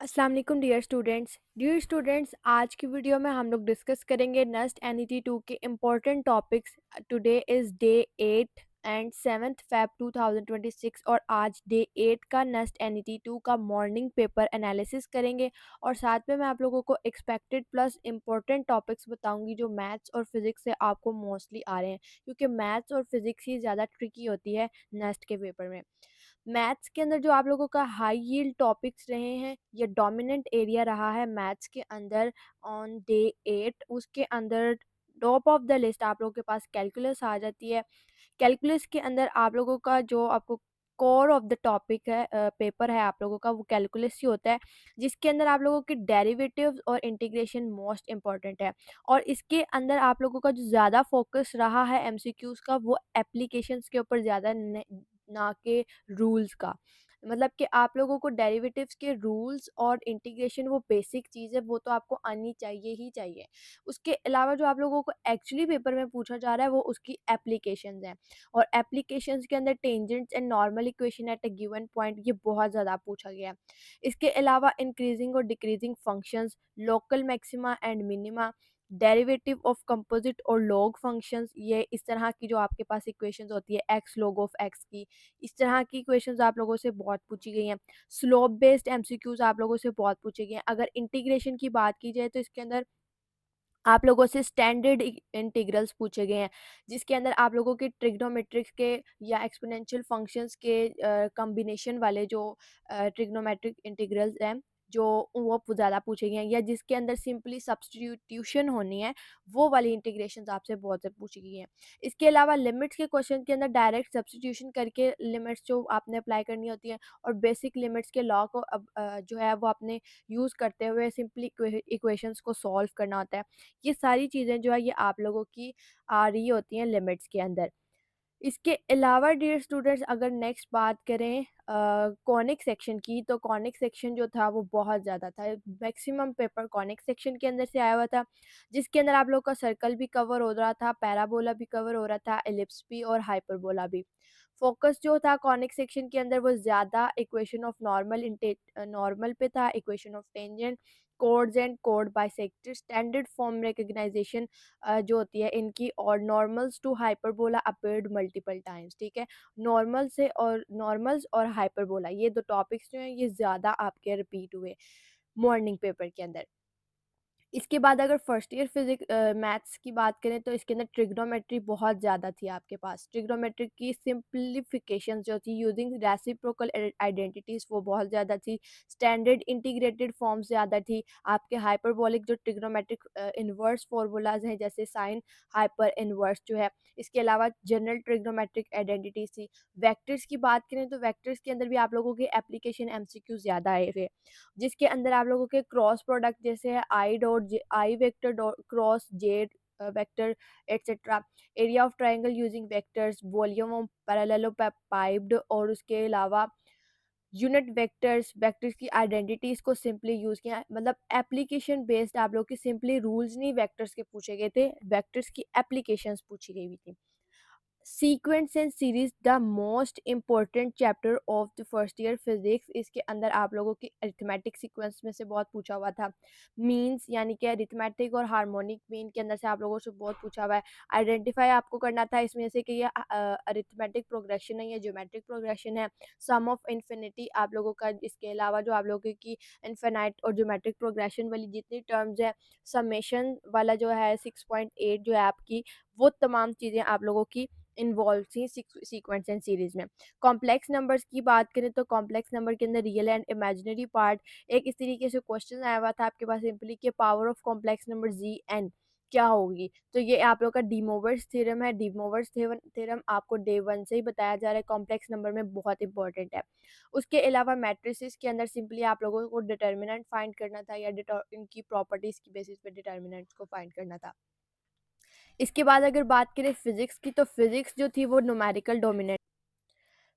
अस्सलाम वालेकुम dear students, आज की वीडियो में हम लोग डिस्कस करेंगे नेस्ट एनईटी 2 के important topics. Today is day 8 and 7 Feb 2026 और आज डे 8 का नेस्ट एनईटी 2 का मॉर्निंग पेपर एनालिसिस करेंगे और साथ में मैं आप लोगों को एक्सपेक्टेड प्लस इम्पोर्टेंट टॉपिक्स बताऊंगी जो मैथ्स और फिज़िक्स से आपको मोस्टली आ रहे हैं, क्योंकि मैथ्स और फिज़िक्स ही ज़्यादा ट्रिकी होती है नेस्ट के पेपर में। मैथ्स के अंदर जो आप लोगों का हाई यील्ड टॉपिक्स रहे हैं, ये डोमिनेंट एरिया रहा है मैथ्स के अंदर ऑन डे 8। उसके अंदर टॉप ऑफ द लिस्ट आप लोगों के पास कैलकुलस आ जाती है। कैलकुलस के अंदर आप लोगों का जो आपको कोर ऑफ द टॉपिक है, पेपर है आप लोगों का, वो कैलकुलस ही होता है, जिसके अंदर आप लोगों के डेरिवेटिव्स और इंटीग्रेशन मोस्ट इंपॉर्टेंट है। और इसके अंदर आप लोगों का जो ज़्यादा फोकस रहा है एमसीक्यूज़ का, वो एप्लीकेशंस के ऊपर ज़्यादा ना के रूल्स का। मतलब कि आप लोगों को डेरिवेटिव्स के रूल्स और इंटीग्रेशन वो बेसिक चीज़ है, वो तो आपको आनी चाहिए ही चाहिए। उसके अलावा जो आप लोगों को एक्चुअली पेपर में पूछा जा रहा है वो उसकी एप्लीकेशंस हैं, और एप्लीकेशंस के अंदर tangents and normal equation at a given point, ये बहुत ज़्यादा पूछा गया है। इसके अलावा इंक्रीजिंग और decreasing functions, local maxima and minima, derivative of composite और लॉग फंक्शंस, ये इस तरह की जो आपके पास इक्वेशंस होती है एक्स लॉग ऑफ एक्स की, इस तरह की इक्वेशंस आप लोगों से बहुत पूछी गई हैं। स्लोप बेस्ड एमसीक्यूज आप लोगों से बहुत पूछे गए हैं। अगर इंटीग्रेशन की बात की जाए तो इसके अंदर आप लोगों से स्टैंडर्ड इंटीग्रल्स पूछे गए हैं, जिसके अंदर आप लोगों के ट्रिग्नोमेट्रिक्स के या एक्सपोनेंशियल फंक्शंस के कॉम्बिनेशन वाले जो ट्रिग्नोमेट्रिक इंटीग्रल्स हैं, जो वो ज़्यादा पूछे गए हैं, या जिसके अंदर सिंपली सब्स्टिट्यूशन होनी है, वो वाली इंटीग्रेशंस आपसे बहुत ज़्यादा पूछी गई हैं। इसके अलावा लिमिट्स के क्वेश्चन के अंदर डायरेक्ट सब्स्टिट्यूशन करके लिमिट्स जो आपने अप्लाई करनी होती है, और बेसिक लिमिट्स के लॉ को अब जो है वो आपने यूज़ करते हुए सिंपली इक्वेशंस को सॉल्व करना होता है। ये सारी चीज़ें जो है ये आप लोगों की आ रही होती हैं लिमिट्स के अंदर। इसके अलावा डियर स्टूडेंट्स, अगर नेक्स्ट बात करें कॉनिक सेक्शन की, तो कॉनिक सेक्शन जो था वो बहुत ज़्यादा था। मैक्सिमम पेपर कॉनिक सेक्शन के अंदर से आया हुआ था, जिसके अंदर आप लोग का सर्कल भी कवर हो रहा था, पैराबोला भी कवर हो रहा था, एलिप्स भी और हाइपरबोला भी। फोकस जो था कॉनिक सेक्शन के अंदर वो ज़्यादा इक्वेशन ऑफ नॉर्मल पे था, equation of tangent, chords and कोड बाइसेक्टर, स्टैंडर्ड फॉर्म रिकग्नाइजेशन जो होती है इनकी, और normals to hyperbola appeared multiple times. ठीक है, नॉर्मल्स और हाइपरबोला, ये दो टॉपिक्स जो हैं ये ज़्यादा आपके रिपीट हुए मॉर्निंग पेपर के अंदर। इसके बाद अगर फर्स्ट ईयर मैथ्स की बात करें तो इसके अंदर ट्रिग्नोमेट्री बहुत ज़्यादा थी आपके पास। ट्रिग्नोमेट्री की सिंप्लीफिकेशन जो थी यूजिंग रेसिप्रोकल आइडेंटिटीज़, वो बहुत ज़्यादा थी। स्टैंडर्ड इंटीग्रेटेड फॉर्म्स ज़्यादा थी। आपके हाइपरबोलिक जो ट्रिग्नोमेट्रिक इन्वर्स फार्मूलाज हैं, जैसे साइन हाइपर इन्वर्स जो है। इसके अलावा जनरल ट्रिग्नोमेट्रिक आइडेंटिटीज थी। वेक्टर्स की बात करें तो वेक्टर्स के अंदर भी आप लोगों के एप्लीकेशन एमसीक्यू ज़्यादा आए थे, जिसके अंदर आप लोगों के क्रॉस प्रोडक्ट जैसे है I vector dot cross Z vector et cetera, area of triangle using vectors, volume of parallelepiped, और उसके अलावा यूनिट वेक्टर्स, वेक्टर्स की आइडेंटिटीज को सिंपली यूज किया। मतलब एप्लीकेशन बेस्ड आप लोग के सिंपली रूल्स नहीं वेक्टर्स के पूछे गए थे, वेक्टर्स की एप्लीकेशंस पूछी गई हुई थी। Sequence and series the most important chapter of the first year physics, इसके अंदर आप लोगों की अरिथमेटिक सीक्वेंस में से बहुत पूछा हुआ था। मीन्स यानी कि अरिथमेटिक और हार्मोनिक मीन के अंदर से आप लोगों से बहुत पूछा हुआ है। आइडेंटिफाई आपको करना था इसमें से कि ये अरिथमेटिक प्रोग्रेशन है या ज्योमेट्रिक प्रोग्रेशन है। सम ऑफ इन्फिनिटी आप लोगों का, इसके अलावा जो आप लोगों की इन्फिनाइट और ज्योमेट्रिक प्रोग्रेशन वाली जितनी टर्म्स है, समेशन वाला जो है 6.8 जो है आपकी, वो तमाम चीज़ें आप लोगों की इन्वॉल्व थी सीक्वेंस एंड सीरीज में। कॉम्प्लेक्स नंबर्स की बात करें तो कॉम्प्लेक्स नंबर के अंदर रियल एंड इमेजिनरी पार्ट, एक इस तरीके से क्वेश्चन आया हुआ था आपके पास सिंपली कि power of complex number G N क्या होगी। तो ये आप लोग का डीमोवर्स थ्योरम है। डीमोवर्स थ्योरम आपको डे 1 से ही बताया जा रहा है, कॉम्प्लेक्स नंबर में बहुत इंपॉर्टेंट है। उसके अलावा मैट्रिसेस के अंदर सिंपली आप लोगों को डिटर्मिनेंट फाइंड करना था, या इनकी प्रॉपर्टीज की बेसिस पे डिटर्मिनेंट्स को फाइंड करना था। इसके बाद अगर बात करें फिजिक्स की, तो फिजिक्स जो थी वो न्यूमेरिकल डोमिनेंट।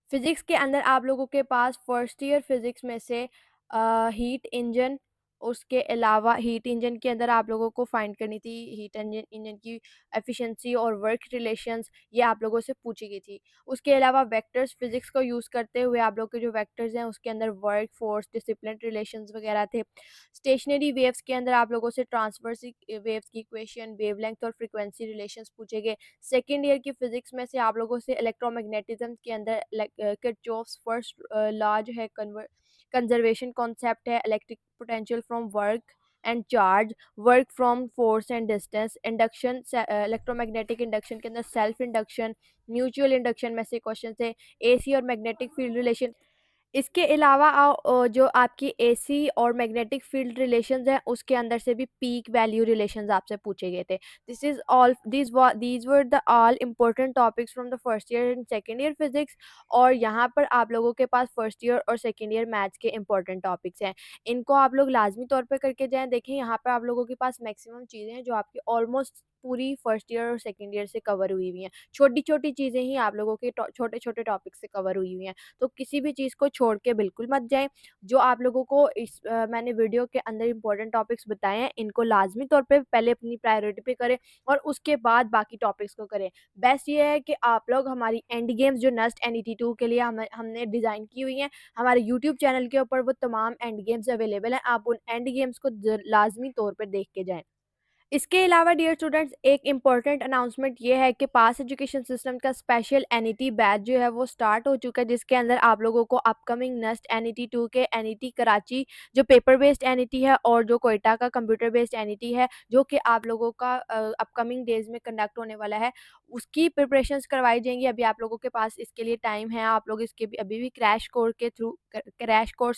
फिजिक्स के अंदर आप लोगों के पास फर्स्ट ईयर फिजिक्स में से हीट इंजन, उसके अलावा हीट इंजन के अंदर आप लोगों को फाइंड करनी थी हीट इंजन इंजन की एफिशिएंसी और वर्क रिलेशंस, ये आप लोगों से पूछी गई थी। उसके अलावा वेक्टर्स फिजिक्स को यूज़ करते हुए आप लोग के जो वेक्टर्स हैं उसके अंदर वर्क फोर्स डिसिप्लिन रिलेशंस वगैरह थे। स्टेशनरी वेव्स के अंदर आप लोगों से ट्रांसवर्स वेव्स की इक्वेशन, वेवलेंथ और फ्रीक्वेंसी रिलेशंस पूछे गए। सेकेंड ईयर की फिजिक्स में से आप लोगों से इलेक्ट्रोमैग्नेटिज्म के अंदर किरचॉफ्स फर्स्ट लॉ जो है कंजर्वेशन कॉन्सेप्ट है, electric potential from work and charge, work from force and distance, induction electromagnetic induction के अंदर सेल्फ इंडक्शन, म्यूचुअल इंडक्शन में से क्वेश्चन थे। एसी और मैग्नेटिक फील्ड रिलेशन, इसके अलावा जो आपकी एसी और मैग्नेटिक फील्ड रिलेशंस हैं उसके अंदर से भी पीक वैल्यू रिलेशंस आपसे पूछे गए थे। This is all these were the all important topics from the first year and second year physics. और यहाँ पर आप लोगों के पास फर्स्ट ईयर और सेकेंड ईयर मैथ्स के इंपॉर्टेंट टॉपिक्स हैं, इनको आप लोग लाजमी तौर पर करके जाएं। देखें यहाँ पर आप लोगों के पास मैक्सिमम चीज़ें हैं जो आपकी ऑलमोस्ट पूरी फर्स्ट ईयर और सेकेंड ईयर से कवर हुई हुई हैं। छोटी छोटी चीज़ें ही आप लोगों के छोटे छोटे टॉपिक से कवर हुई हुई हैं, तो किसी भी चीज़ को छोड़ के बिल्कुल मत जाएँ। जो आप लोगों को मैंने वीडियो के अंदर इम्पोर्टेंट टॉपिक्स बताए हैं, इनको लाज़मी तौर पे पहले अपनी प्रायोरिटी पे करें और उसके बाद बाकी टॉपिक्स को करें। बेस्ट ये है कि आप लोग हमारी एंड गेम्स जो नेस्ट NET2 के लिए हमने डिज़ाइन की हुई हैं, हमारे यूट्यूब चैनल के ऊपर वो तमाम एंड गेम्स अवेलेबल हैं। आप उन एंड गेम्स को लाज़मी तौर पे देख के जाएँ। इसके अलावा डियर स्टूडेंट्स एक इम्पॉर्टेंट अनाउंसमेंट ये है कि पास एजुकेशन सिस्टम का स्पेशल NET बैच जो है वो स्टार्ट हो चुका है, जिसके अंदर आप लोगों को अपकमिंग नेक्स्ट NET2 के NET कराची जो पेपर बेस्ड NET है और जो कोयटा का कंप्यूटर बेस्ड NET है जो कि आप लोगों का अपकमिंग डेज में कंडक्ट होने वाला है, उसकी प्रिपरेशंस करवाई जाएंगी। अभी आप लोगों के पास इसके लिए टाइम है, आप लोग इसके भी अभी भी क्रैश कोर्स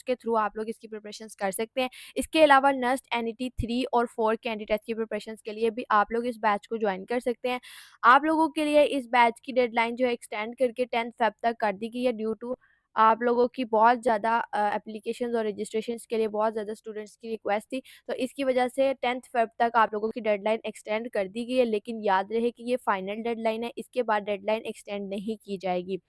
के थ्रू आप लोग इसकी प्रिपरेशंस कर सकते हैं। इसके अलावा नेक्स्ट NET 3 और 4 कैंडिडेट की प्रिपरेशंस के लिए भी आप लोग इस बैच को ज्वाइन कर सकते हैं। आप लोगों के लिए इस बैच की डेडलाइन जो है एक्सटेंड करके 10 फेब तक कर दी गई है, ड्यू टू आप लोगों की बहुत ज़्यादा एप्लीकेशंस और रजिस्ट्रेशंस के लिए बहुत ज़्यादा स्टूडेंट्स की रिक्वेस्ट थी, तो इसकी वजह से 10 फेब तक आप लोगों की डेडलाइन एक्सटेंड कर दी गई है। लेकिन याद रहे कि ये फाइनल डेडलाइन है, इसके बाद डेडलाइन एक्सटेंड नहीं की जाएगी।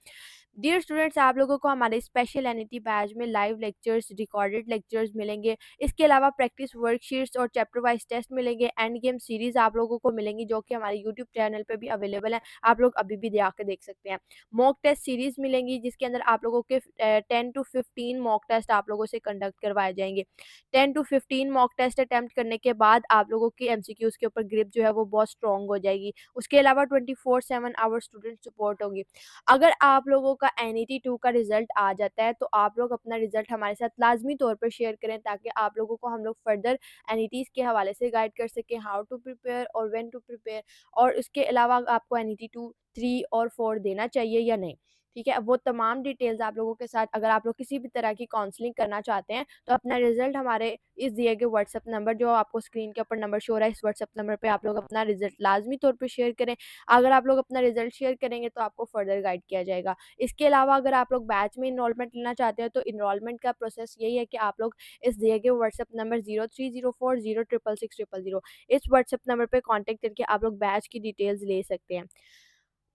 डियर स्टूडेंट्स, आप लोगों को हमारे स्पेशल NET बैच में लाइव लेक्चर्स, रिकॉर्डेड लेक्चर्स मिलेंगे। इसके अलावा प्रैक्टिस वर्कशीट्स और चैप्टर वाइज टेस्ट मिलेंगे। एंड गेम सीरीज आप लोगों को मिलेंगी जो कि हमारे यूट्यूब चैनल पे भी अवेलेबल है, आप लोग अभी भी जाके देख सकते हैं। मॉक टेस्ट सीरीज मिलेंगी जिसके अंदर आप लोगों के 10 to 15 मॉक टेस्ट आप लोगों से कंडक्ट करवाए जाएंगे। 10 to 15 मॉक टेस्ट अटैम्प्ट करने के बाद आप लोगों की MCQs के ऊपर ग्रिप जो है वो बहुत स्ट्रॉन्ग हो जाएगी। उसके अलावा 24/7 आवर स्टूडेंट सपोर्ट होगी। अगर आप लोगों का NET2 का रिजल्ट आ जाता है तो आप लोग अपना रिजल्ट हमारे साथ लाजमी तौर पर शेयर करें, ताकि आप लोगों को हम लोग फर्दर NETs के हवाले से गाइड कर सकें, हाउ टू प्रिपेयर और व्हेन टू प्रिपेयर, और इसके अलावा आपको NET2 3 और 4 देना चाहिए या नहीं। ठीक है, वो तमाम डिटेल्स आप लोगों के साथ, अगर आप लोग किसी भी तरह की काउंसलिंग करना चाहते हैं तो अपना रिजल्ट हमारे इस दिए गए व्हाट्सएप नंबर, जो आपको स्क्रीन के ऊपर नंबर शो हो रहा है, इस व्हाट्सएप नंबर पे आप लोग अपना रिजल्ट लाजमी तौर पर शेयर करें। अगर आप लोग अपना रिजल्ट शेयर करेंगे तो आपको फर्दर गाइड किया जाएगा। इसके अलावा अगर आप लोग बैच में इनरोलमेंट लेना चाहते हैं तो इनरोलमेंट का प्रोसेस यही है कि आप लोग इस दिए गए व्हाट्सएप नंबर 0304066600 इस व्हाट्सएप नंबर पे कांटेक्ट करके आप लोग बैच की डिटेल्स ले सकते हैं।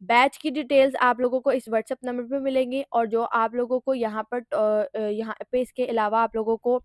बैच की डिटेल्स आप लोगों को इस व्हाट्सएप नंबर पे मिलेंगी, और जो आप लोगों को यहाँ पे इसके अलावा आप लोगों को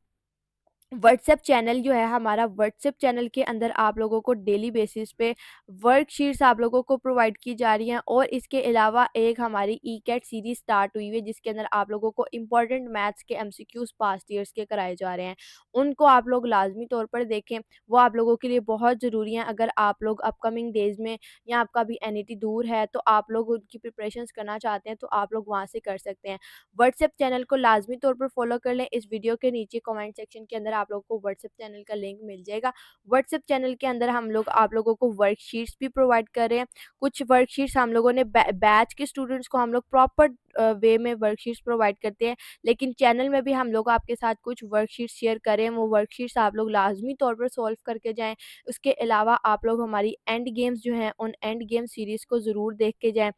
व्हाट्सएप चैनल जो है हमारा, व्हाट्सएप चैनल के अंदर आप लोगों को डेली बेसिस पे वर्कशीट्स आप लोगों को प्रोवाइड की जा रही हैं, और इसके अलावा एक हमारी ECAT सीरीज स्टार्ट हुई है जिसके अंदर आप लोगों को इंपॉर्टेंट मैथ्स के MCQs पास्ट ईयर्स के कराए जा रहे हैं। उनको आप लोग लाजमी तौर पर देखें, वो आप लोगों के लिए बहुत ज़रूरी हैं। अगर आप लोग अपकमिंग डेज में या आपका भी NET दूर है तो आप लोग उनकी प्रिपरेशंस करना चाहते हैं तो आप लोग वहाँ से कर सकते हैं। व्हाट्सएप चैनल को लाजमी तौर पर फॉलो कर लें। इस वीडियो के नीचे कमेंट सेक्शन के अंदर आप लोगों को व्हाट्सएप चैनल का लिंक मिल जाएगा। व्हाट्सएप चैनल के अंदर हम लोग आप लोगों को वर्कशीट्स भी प्रोवाइड कर रहे हैं। कुछ वर्कशीट्स हम लोगों ने बैच के स्टूडेंट्स को हम लोग प्रॉपर वे में वर्कशीट्स प्रोवाइड करते हैं, लेकिन चैनल में भी हम लोग आपके साथ कुछ वर्कशीट्स शेयर करें, वो वर्कशीट्स आप लोग लाजमी तौर पर सॉल्व करके जाएं। उसके अलावा आप लोग हमारी एंड गेम्स जो हैं उन एंड गेम सीरीज़ को ज़रूर देख के जाएं।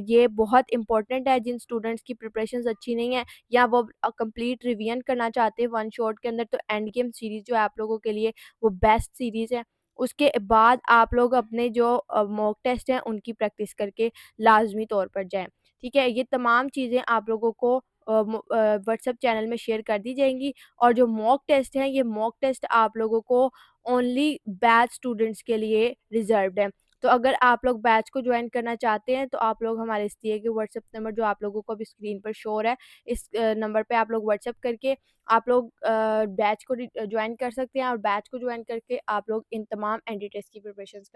ये बहुत इंपॉर्टेंट है जिन स्टूडेंट्स की प्रिपरेशंस अच्छी नहीं है या वो कंप्लीट रिवीजन करना चाहते हैं वन शॉट के अंदर, तो एंड गेम सीरीज़ जो है आप लोगों के लिए वो बेस्ट सीरीज़ है। उसके बाद आप लोग अपने जो मॉक टेस्ट हैं उनकी प्रैक्टिस करके लाजमी तौर पर जाएं। ठीक है, ये तमाम चीज़ें आप लोगों को व्हाट्सएप चैनल में शेयर कर दी जाएँगी। और जो मॉक टेस्ट हैं, ये मॉक टेस्ट आप लोगों को ओनली बैच स्टूडेंट्स के लिए रिज़र्व्ड है। तो अगर आप लोग बैच को जॉइन करना चाहते हैं, तो आप लोग हमारे इस दिए गए व्हाट्सएप नंबर जो आप लोगों को अभी स्क्रीन पर शो हो रहा है, इस नंबर पे आप लोग व्हाट्सएप करके आप लोग बैच को जॉइन कर सकते हैं, और बैच को जॉइन करके आप लोग इन तमाम एनडी टेस्ट की प्रिपरेशंस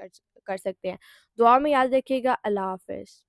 कर सकते हैं। दुआ में याद रखिएगा। अल्लाह हाफ़िज़।